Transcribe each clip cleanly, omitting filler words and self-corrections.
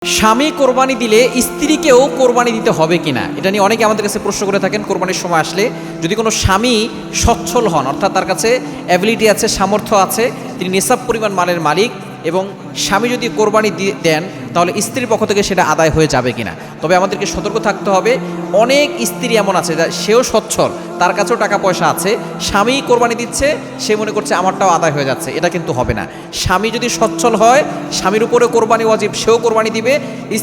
স্বামী কোরবানি দিলে স্ত্রীকেও কোরবানি দিতে হবে কিনা, এটা নিয়ে অনেকে আমাদের কাছে প্রশ্ন করে থাকেন। কোরবানির সময় আসলে যদি কোনো স্বামী সচ্ছল হন, অর্থাৎ তার কাছে অ্যাবিলিটি আছে, সামর্থ্য আছে, তিনি নিসাব পরিমাণ মালের মালিক, এবং স্বামী যদি কোরবানি দেন তাহলে স্ত্রীর পক্ষ থেকে সেটা আদায় হয়ে যাবে কিনা। তবে আমাদেরকে সতর্ক থাকতে হবে, অনেক স্ত্রী এমন আছে যা সেও সচ্ছল, তার কাছেও টাকা পয়সা আছে, স্বামী কোরবানি দিচ্ছে, সে মনে করছে আমারটাও আদায় হয়ে যাচ্ছে। এটা কিন্তু হবে না। স্বামী যদি সচ্ছল হয়, স্বামীর উপরে কোরবানি ওয়াজিব, সেও কোরবানি দিবে।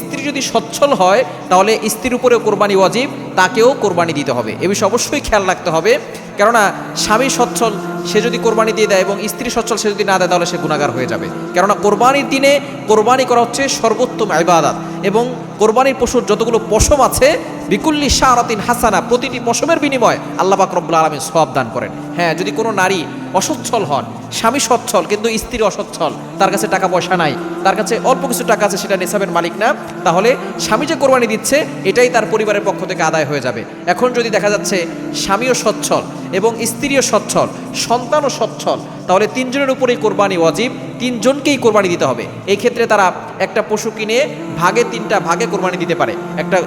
স্ত্রী যদি সচ্ছল হয় তাহলে স্ত্রীর উপরেও কোরবানি ওয়াজিব, তাকেও কোরবানি দিতে হবে। এ বিষয়ে অবশ্যই খেয়াল রাখতে হবে, কেননা স্বামী সচ্ছল সে যদি কোরবানি দিয়ে দেয় এবং স্ত্রী সচ্ছল সে যদি না দেয় তাহলে সে গুনাহগার হয়ে যাবে। কেননা কোরবানির দিনে কোরবানি করা হচ্ছে সর্বোত্তম ইবাদত, এবং কোরবানির পশুর যতগুলো পশম আছে, বিকুল্লি শারাতিন হাসানা, প্রতিটি পশমের বিনিময়ে আল্লাহ পাক রব্বুল আলামিন সওয়াব দান করেন। হ্যাঁ, যদি কোনো নারী অসচ্ছল হন, স্বামী সচ্ছল কিন্তু স্ত্রী অসচ্ছল, তার কাছে টাকা পয়সা নাই, তার কাছে অল্প কিছু টাকা আছে, সেটা নিসাবের মালিক না, তাহলে স্বামী যে কোরবানি দিচ্ছে এটাই তার পরিবারের পক্ষ থেকে আদায় হয়ে যাবে। এখন যদি দেখা যাচ্ছে স্বামীও সচ্ছল এবং স্ত্রীও সচ্ছল, সন্তানও সচ্ছল, তাহলে তিনজনের উপরেই কোরবানি ওয়াজিব, তিনজনকেই কোরবানি দিতে হবে। এই ক্ষেত্রে তারা একটা পশু কিনে ভাগে, তিনটা ভাগে কোরবানি দিতে পারে। একটা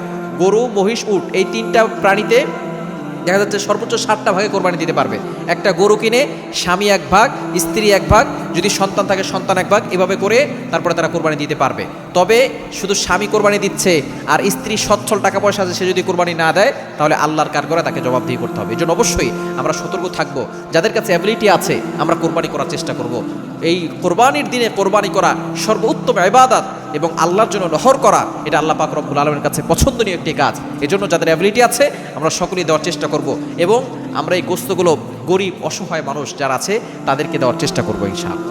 গরু, মহিষ, উট, এই তিনটা প্রাণীতে দেখা যাচ্ছে সর্বোচ্চ 7টা ভাগে কোরবানি দিতে পারবে। একটা গরু কিনে স্বামী এক ভাগ, স্ত্রী এক ভাগ, যদি সন্তান থাকে সন্তান এক ভাগ, এভাবে করে তারপরে তারা কোরবানি দিতে পারবে। তবে শুধু স্বামী কোরবানি দিচ্ছে আর স্ত্রী সচ্ছল, টাকা পয়সা আছে, সে যদি কোরবানি না দেয় তাহলে আল্লাহর কার করে তাকে জবাবদিহি করতে হবে। এই জন্য অবশ্যই আমরা সতর্ক থাকবো, যাদের কাছে অ্যাবিলিটি আছে আমরা কোরবানি করার চেষ্টা করব। এই কোরবানির দিনে কোরবানি করা সর্বোত্তম ইবাদত এবং আল্লাহর জন্য নহর করা, এটা আল্লাহ পাক রব্বুল আলামিনের কাছে পছন্দনীয় একটি কাজ। এজন্য যাদের অ্যাবিলিটি আছে আমরা সকলেই দেওয়ার চেষ্টা করব, এবং আমরা এই গোস্তগুলো গরিব অসহায় মানুষ যারা আছে তাদেরকে দেওয়ার চেষ্টা করবো ইনশাআল্লাহ।